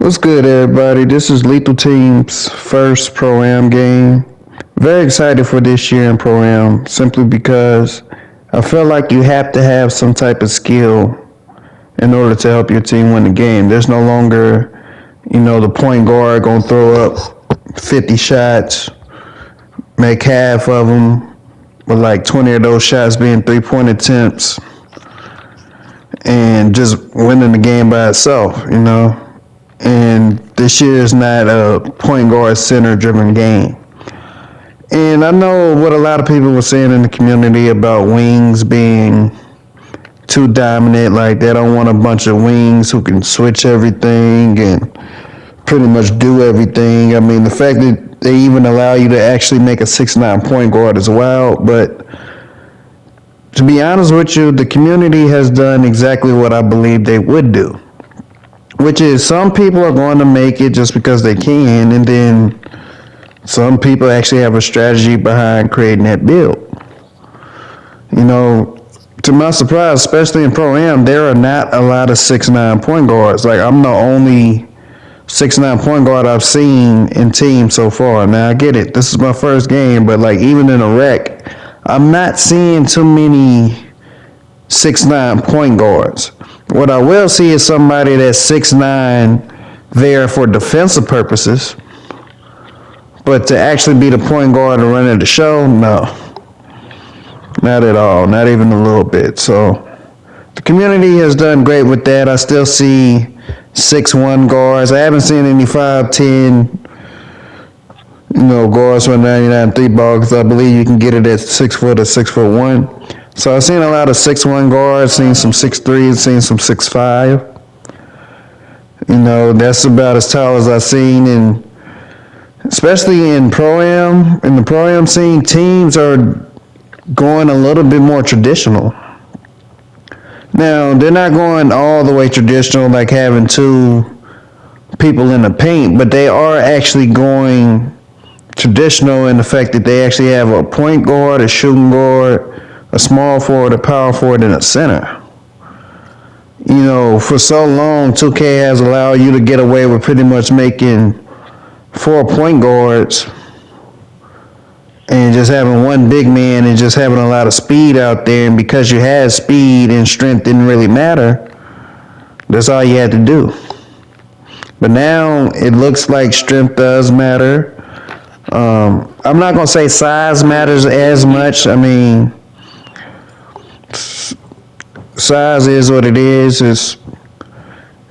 What's good, everybody? This is Lethal Team's first Pro-Am game. Very excited for this year in Pro-Am, simply because I feel like you have to have some type of skill in order to help your team win the game. There's no longer, the point guard going to throw up 50 shots, make half of them, with like 20 of those shots being three-point attempts, and just winning the game by itself. And this year is not a point guard center driven game. And I know what a lot of people were saying in the community about wings being too dominant, like they don't want a bunch of wings who can switch everything and pretty much do everything. I mean, the fact that they even allow you to actually make a 6'9" point guard is wild, but to be honest with you, the community has done exactly what I believe they would do. Which is, some people are going to make it just because they can, and then some people actually have a strategy behind creating that build. To my surprise, especially in Pro-Am, there are not a lot of 6'9" point guards. Like, I'm the only 6'9" point guard I've seen in team so far. Now, I get it. This is my first game, but like, even in a rec, I'm not seeing too many 6'9" point guards. What I will see is somebody that's 6'9" there for defensive purposes, but to actually be the point guard and run the show, no. Not at all, not even a little bit. So the community has done great with that. I still see 6'1" guards. I haven't seen any 5'10", guards for 99 3-ball, because I believe you can get it at 6 foot or 6'1". So I've seen a lot of 6'1" guards, seen some 6'3", seen some 6'5". That's about as tall as I've seen, and especially in Pro-Am, in the Pro-Am scene, teams are going a little bit more traditional. Now, they're not going all the way traditional, like having two people in the paint, but they are actually going traditional in the fact that they actually have a point guard, a shooting guard, a small forward, a power forward, and a center. For so long, 2K has allowed you to get away with pretty much making 4 point guards and just having one big man and just having a lot of speed out there. And because you had speed and strength didn't really matter, that's all you had to do. But now it looks like strength does matter. I'm not going to say size matters as much. I mean, size is what it is. It's,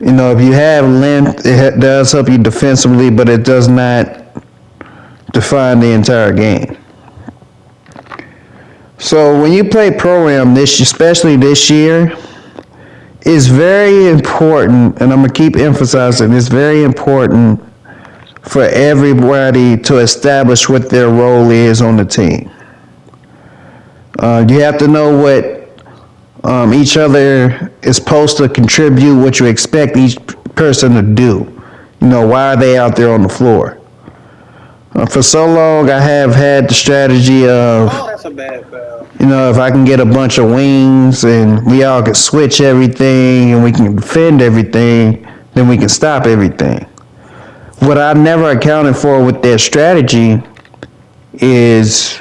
if you have length, it does help you defensively, but it does not define the entire game. So when you play Pro-Am, especially this year, it's very important, and I'm going to keep emphasizing, it's very important for everybody to establish what their role is on the team. You have to know what each other is supposed to contribute, what you expect each person to do. Why are they out there on the floor? For so long, I have had the strategy of, that's a bad foul. If I can get a bunch of wings and we all can switch everything and we can defend everything, then we can stop everything. What I never accounted for with that strategy is,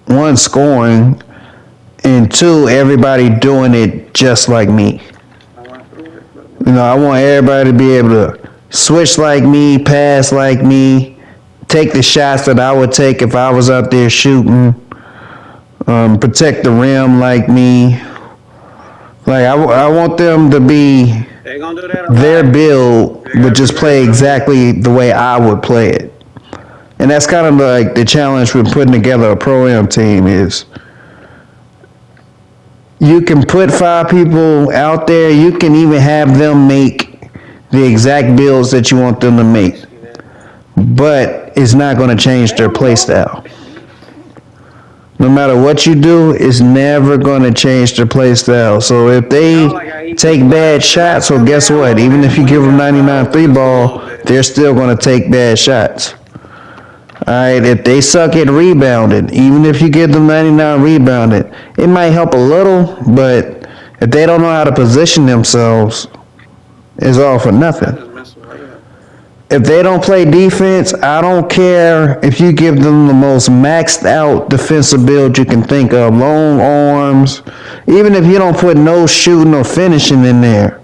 one, scoring, and two, everybody doing it just like me. I want everybody to be able to switch like me, pass like me, take the shots that I would take if I was out there shooting, protect the rim like me. Like, I want them to be their build, but just play exactly the way I would play it. And that's kind of like the challenge with putting together a Pro-Am team is, you can put 5 people out there. You can even have them make the exact builds that you want them to make. But it's not going to change their play style. No matter what you do, it's never going to change their play style. So if they take bad shots, well, guess what? Even if you give them 99 3-ball, they're still going to take bad shots. All right, if they suck at rebounding, even if you give them 99 rebounding, it might help a little, but if they don't know how to position themselves, it's all for nothing. If they don't play defense, I don't care if you give them the most maxed out defensive build you can think of, long arms, even if you don't put no shooting or finishing in there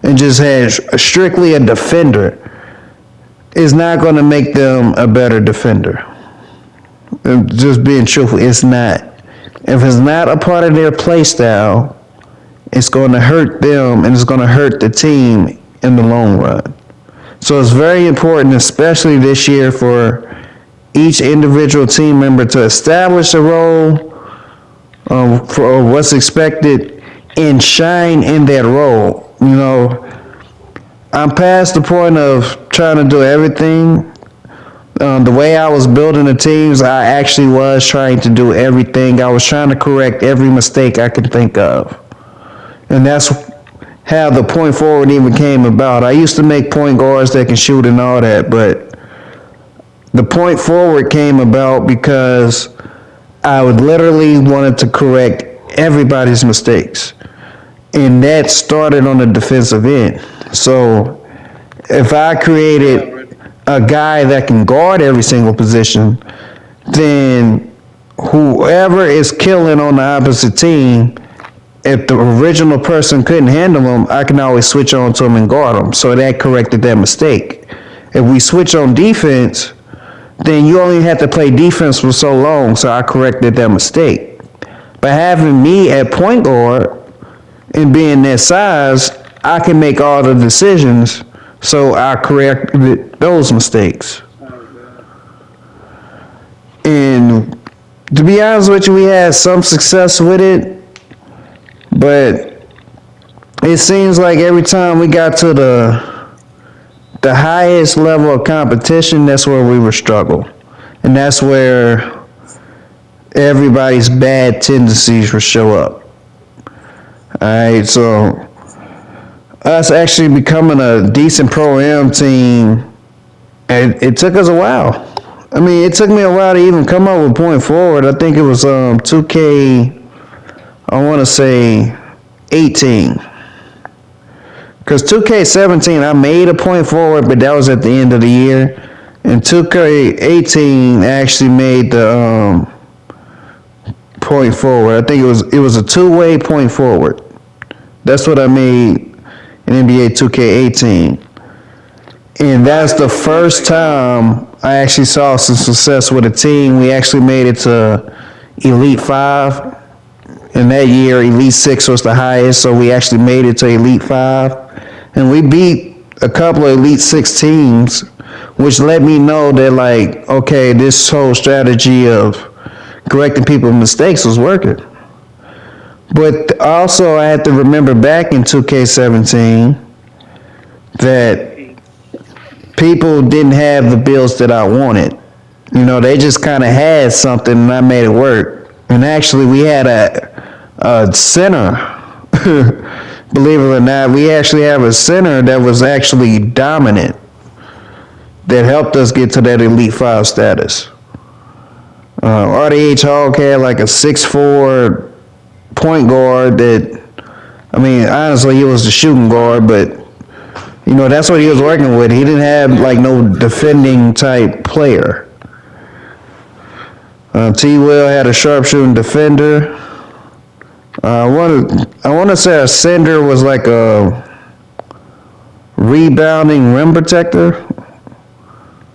and just have strictly a defender, it's not going to make them a better defender. Just being truthful, it's not. If it's not a part of their play style, it's going to hurt them and it's going to hurt the team in the long run. So it's very important, especially this year, for each individual team member to establish a role for what's expected and shine in that role. You know, I'm past the point of trying to do everything. The way I was building the teams, I actually was trying to do everything. I was trying to correct every mistake I could think of. And that's how the point forward even came about. I used to make point guards that can shoot and all that, but the point forward came about because I would literally wanted to correct everybody's mistakes. And that started on the defensive end. So if I created a guy that can guard every single position, then whoever is killing on the opposite team, if the original person couldn't handle them, I can always switch on to them and guard them. So that corrected that mistake. If we switch on defense, then you only have to play defense for so long, so I corrected that mistake. By having me at point guard and being that size, I can make all the decisions, so I corrected those mistakes. And to be honest with you, we had some success with it. But it seems like every time we got to the highest level of competition, that's where we would struggle. And that's where everybody's bad tendencies would show up. Alright, so us actually becoming a decent Pro-Am team, it took us a while. I mean, it took me a while to even come up with point forward. I think it was 2K, I want to say 18. Because 2K17, I made a point forward, but that was at the end of the year. And 2K18 actually made the point forward. I think it was a two-way point forward. That's what I made in NBA 2K18. And that's the first time I actually saw some success with a team. We actually made it to Elite 5. In that year, Elite 6 was the highest, so we actually made it to Elite 5. And we beat a couple of Elite 6 teams, which let me know that, like, okay, this whole strategy of correcting people's mistakes was working. But also, I had to remember back in 2K17 that people didn't have the builds that I wanted. You know, they just kind of had something, and I made it work. And actually, we had a center. Believe it or not, we actually have a center that was actually dominant, that helped us get to that Elite 5 status. RDH Hawk had like a 6'4" point guard that, I mean, honestly, he was the shooting guard, but, you know, that's what he was working with. He didn't have like no defending type player. T. Will had a sharpshooting defender. I want to say a Cinder was like a rebounding rim protector,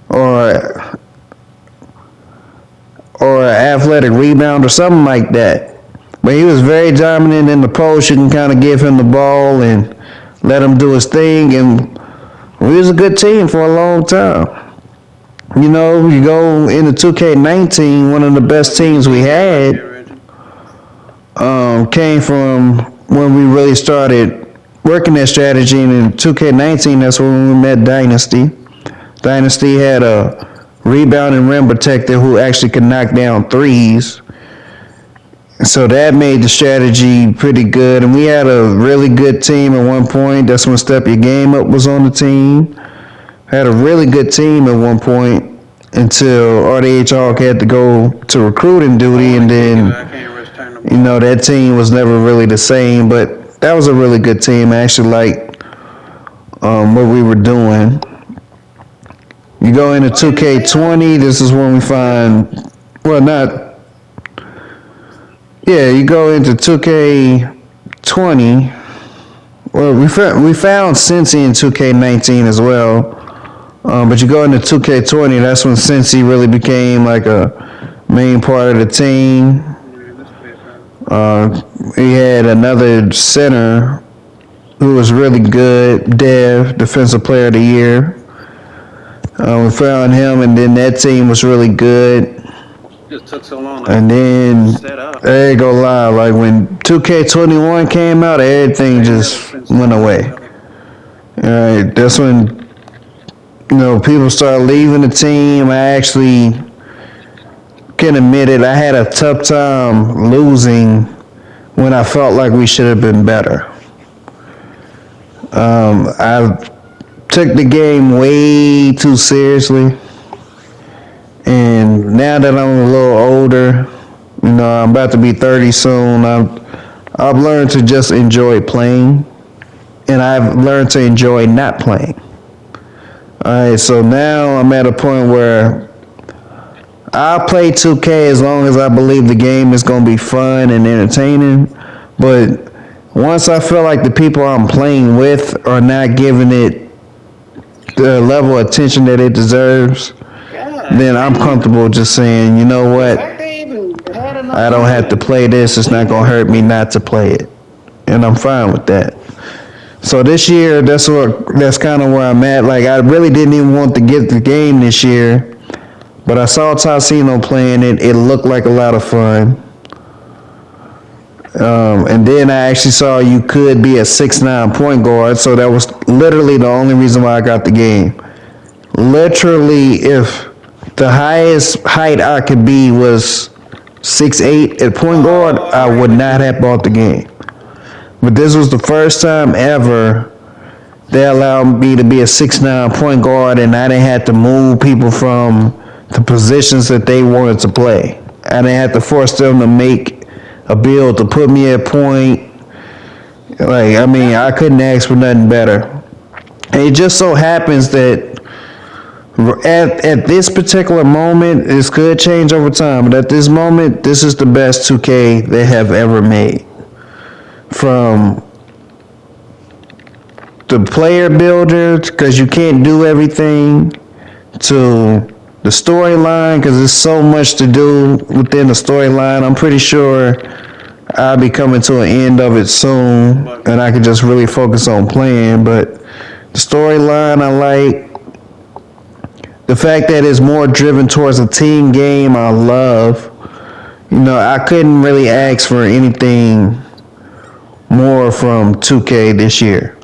or an athletic rebound or something like that. But he was very dominant in the post. You can kind of give him the ball and let him do his thing, and we was a good team for a long time. You know, you go into 2K19, one of the best teams we had came from when we really started working that strategy. And in 2K19, that's when we met Dynasty. Dynasty had a rebounding rim protector who actually could knock down threes. So that made the strategy pretty good. And we had a really good team at one point. That's when Step Your Game Up was on the team. Had a really good team at one point until RDH Hawk had to go to recruiting duty, and then, you know, that team was never really the same. But that was a really good team. I actually liked what we were doing. You go into 2K20. This is when we find, well, not. Yeah, you go into 2K20. Well, we found Cincy in 2K19 as well. But you go into 2K20, that's when Cincy really became like a main part of the team. He had another center who was really good, Defensive Player of the Year. We found him, and then that team was really good. Just took so long. And then there you go live. Like when 2K21 came out, everything just went away. All right, that's when people started leaving the team. I actually can admit it. I had a tough time losing when I felt like we should have been better. I took the game way too seriously. And now that I'm a little older, I'm about to be 30 soon, I've learned to just enjoy playing. And I've learned to enjoy not playing. Alright, so now I'm at a point where I'll play 2K as long as I believe the game is going to be fun and entertaining. But once I feel like the people I'm playing with are not giving it the level of attention that it deserves, then I'm comfortable just saying, you know what, I don't have to play this. It's not going to hurt me not to play it. And I'm fine with that. So this year, that's kind of where I'm at. Like, I really didn't even want to get the game this year, but I saw Tassino playing it. It looked like a lot of fun. And then I actually saw you could be a 6'9" point guard, so that was literally the only reason why I got the game. Literally, if the highest height I could be was 6'8" at point guard, I would not have bought the game. But this was the first time ever they allowed me to be a 6'9" point guard, and I didn't have to move people from the positions that they wanted to play. I didn't have to force them to make a build to put me at point. I couldn't ask for nothing better. And it just so happens that at this particular moment, this could change over time, but at this moment, this is the best 2K they have ever made. From the player builder, because you can't do everything, to the storyline, because there's so much to do within the storyline. I'm pretty sure I'll be coming to an end of it soon, and I can just really focus on playing. But the storyline I like. The fact that it's more driven towards a team game, I love. I couldn't really ask for anything more from 2K this year.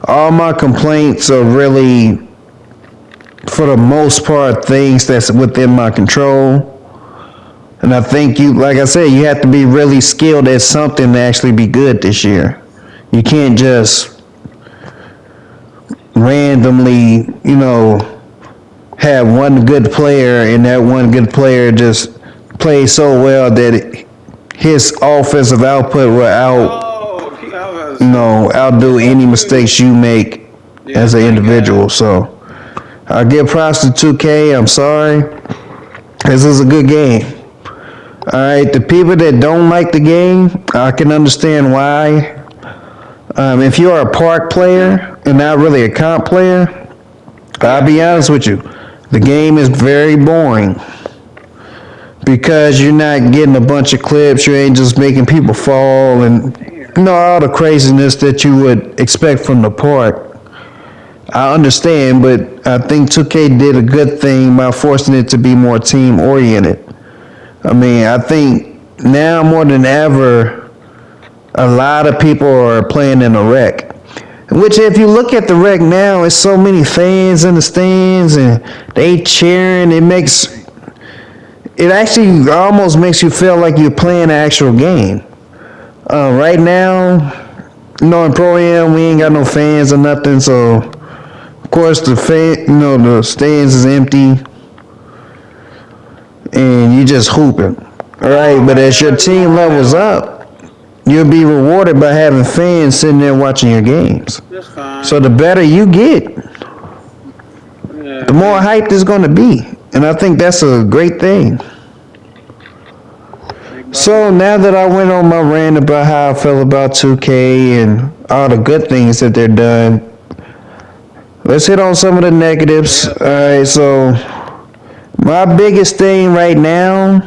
All my complaints are really, for the most part, things that's within my control. And I think like I said, you have to be really skilled at something to actually be good this year. You can't just randomly, have one good player and that one good player just plays so well that his offensive output will outdo any mistakes you make as an individual. So I give props to 2K. I'm sorry. This is a good game. All right, the people that don't like the game, I can understand why. If you're a park player and not really a comp player, I'll be honest with you. The game is very boring because you're not getting a bunch of clips. You ain't just making people fall and all the craziness that you would expect from the park. I understand, but I think 2K did a good thing by forcing it to be more team oriented. I think now more than ever, a lot of people are playing in the rec. Which, if you look at the rec now, it's so many fans in the stands and they cheering. It actually almost makes you feel like you're playing an actual game. Right now, in Pro-Am, we ain't got no fans or nothing, so of course the stands is empty and you just hooping. All right, but as your team levels up, you'll be rewarded by having fans sitting there watching your games. So the better you get, the more hyped it's going to be. And I think that's a great thing. So now that I went on my rant about how I feel about 2K and all the good things that they're done, let's hit on some of the negatives. Alright, so my biggest thing right now,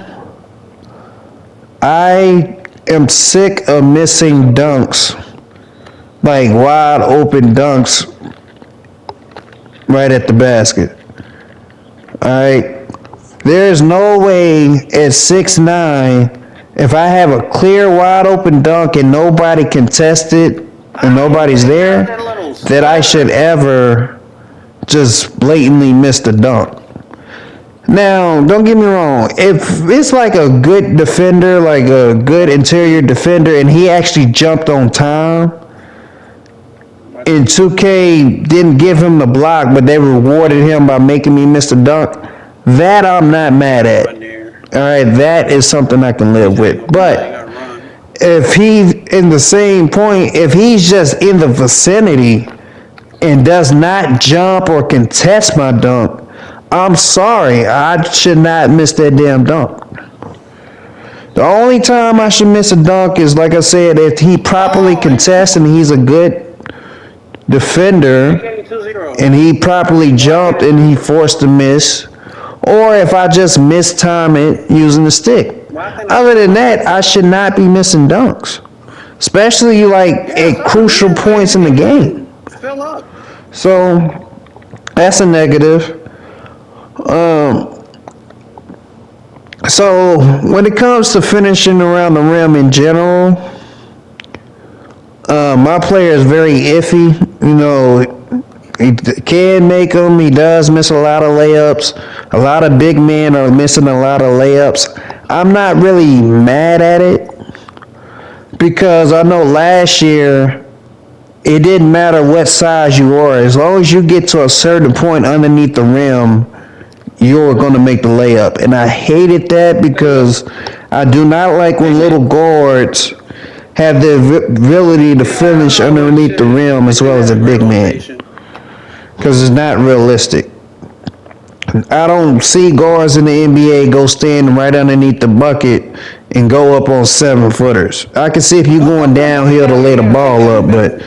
I am sick of missing dunks. Like wide open dunks right at the basket. Alright. There's no way at 6'9", if I have a clear wide open dunk and nobody can test it and nobody's there, that I should ever just blatantly miss the dunk. Now, don't get me wrong, if it's like a good defender, like a good interior defender, and he actually jumped on time, and 2K didn't give him the block, but they rewarded him by making me miss the dunk, that I'm not mad at. Alright, that is something I can live with. But if he's in the same point, if he's just in the vicinity and does not jump or contest my dunk, I'm sorry, I should not miss that damn dunk. The only time I should miss a dunk is, like I said, if he properly contests and he's a good defender and he properly jumped and he forced to miss, or if I just mistime it using the stick. Other than that, I should not be missing dunks, especially like at crucial points in the game. So that's a negative. So when it comes to finishing around the rim in general, my player is very iffy. You know, he can make them. He does miss a lot of layups. A lot of big men are missing a lot of layups. I'm not really mad at it because I know last year it didn't matter what size you are. As long as you get to a certain point underneath the rim, you're going to make the layup. And I hated that because I do not like when little guards have the ability to finish underneath the rim as well as a big man, because it's not realistic. I don't see guards in the NBA go stand right underneath the bucket and go up on 7-footers. I can see if you're going downhill to lay the ball up, but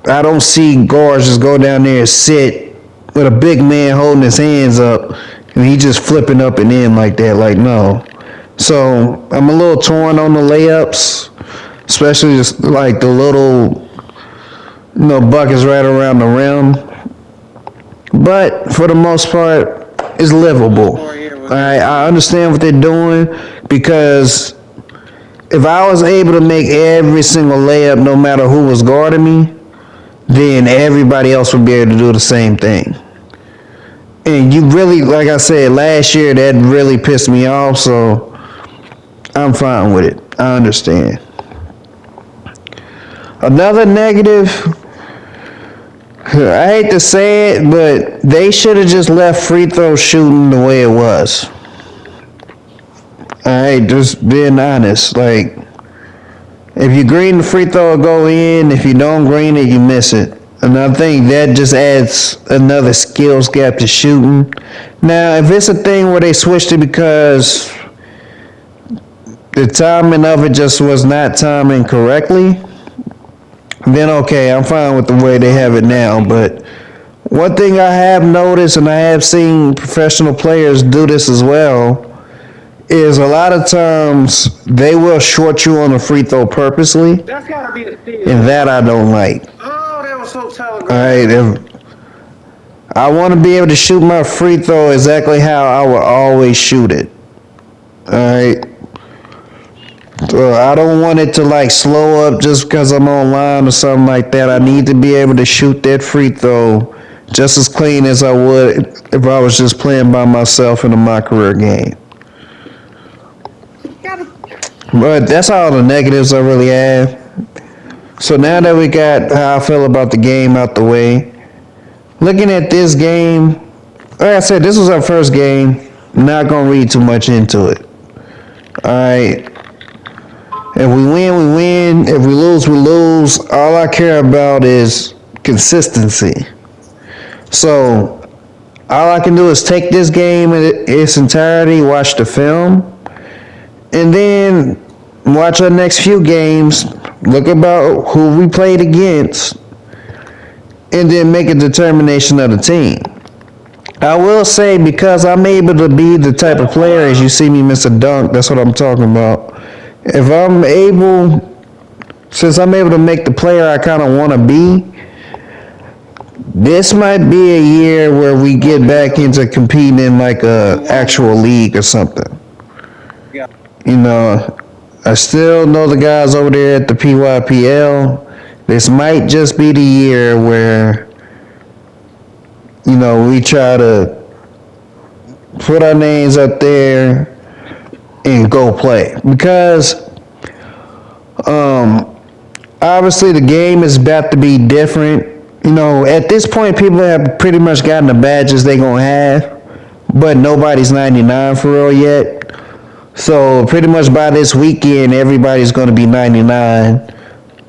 I don't see guards just go down there and sit with a big man holding his hands up and he just flipping up and in like that. Like, no. So I'm a little torn on the layups, especially just like the little, buckets right around the rim. But for the most part, it's livable. Alright, I understand what they're doing, because if I was able to make every single layup no matter who was guarding me, then everybody else would be able to do the same thing. And you really, like I said, last year that really pissed me off, so I'm fine with it. I understand. Another negative, I hate to say it, but they should have just left free throw shooting the way it was. Alright, just being honest. Like, if you green the free throw, it'll go in. If you don't green it, you miss it. And I think that just adds another skills gap to shooting. Now, if it's a thing where they switched it because the timing of it just was not timing correctly, then okay, I'm fine with the way they have it now. But one thing I have noticed, and I have seen professional players do this as well, is a lot of times they will short you on a free throw purposely. That's gotta be a steal. And that I don't like. Oh, that was so telegraphed. Alright, I want to be able to shoot my free throw exactly how I would always shoot it. Alright. So I don't want it to like slow up just because I'm online or something like that. I need to be able to shoot that free throw just as clean as I would if I was just playing by myself in my career game. But that's all the negatives I really have. So now that we got how I feel about the game out the way, looking at this game, like I said, this was our first game. Not gonna read too much into it. Alright. If we win, we win. If we lose, we lose. All I care about is consistency. So all I can do is take this game in its entirety, watch the film, and then watch our next few games, look about who we played against, and then make a determination of the team. I will say, because I'm able to be the type of player, as you see me miss a dunk, that's what I'm talking about. Since I'm able to make the player I kind of want to be, this might be a year where we get back into competing in like a actual league or something. You know, I still know the guys over there at the PYPL. This might just be the year where, you know, we try to put our names up there and go play. Because obviously the game is about to be different. You know, at this point, people have pretty much gotten the badges they gonna have, but nobody's 99 for real yet. So pretty much by this weekend, everybody's gonna be 99.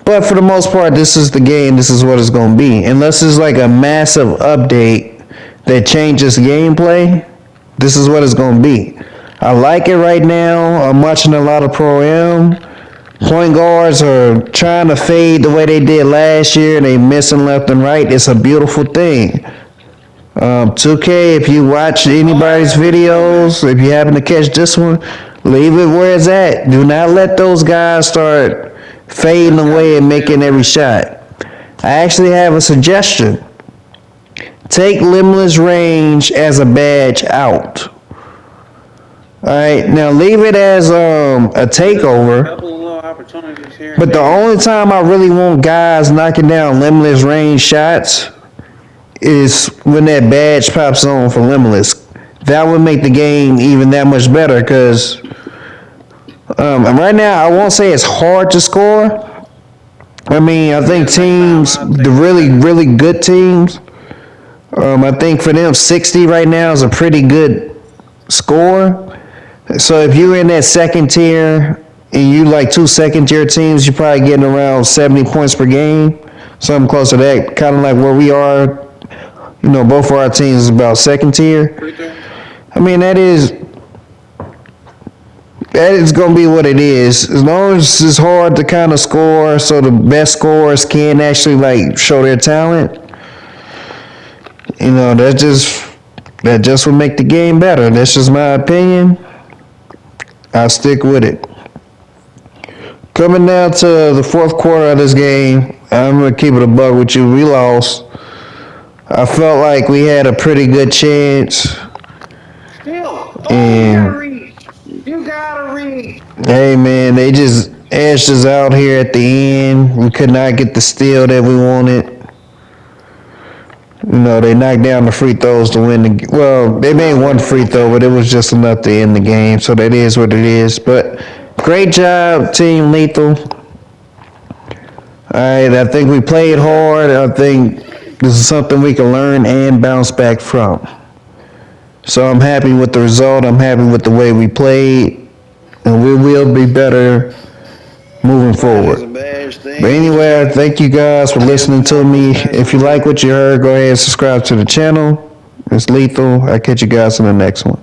But for the most part, this is the game. This is what it's gonna be. Unless it's like a massive update that changes gameplay, this is what it's gonna be. I like it right now. I'm watching a lot of Pro-Am. Point guards are trying to fade the way they did last year. They missing left and right. It's a beautiful thing. 2K, if you watch anybody's videos, if you happen to catch this one, leave it where it's at. Do not let those guys start fading away and making every shot. I actually have a suggestion. Take limitless range as a badge out. Alright, now leave it as a takeover. But the only time I really want guys knocking down limitless range shots is when that badge pops on for limitless. That would make the game even that much better, because and right now I won't say it's hard to score. I mean, I think teams, the really, really good teams, I think for them 60 right now is a pretty good score. So if you're in that second tier and you like 2 second tier teams, you're probably getting around 70 points per game, something close to that, kind of like where we are. You know, both of our teams is about second tier. I mean, that is going to be what it is. As long as it's hard to kind of score, so the best scorers can actually like show their talent. You know, that just would make the game better. That's just my opinion. I'll stick with it. Coming down to the fourth quarter of this game, I'm going to keep it a buck with you. We lost. I felt like we had a pretty good chance. You gotta read. Hey, man, they just edged us out here at the end. We could not get the steal that we wanted. You know, they knocked down the free throws to win the. Well, they made one free throw, but it was just enough to end the game. So that is what it is. But great job, Team Lethal. All right, I think we played hard. I think this is something we can learn and bounce back from. So I'm happy with the result. I'm happy with the way we played, and we will be better moving forward. But anyway, thank you guys for listening to me. If you like what you heard, go ahead and subscribe to the channel. It's Lethal. I'll catch you guys in the next one.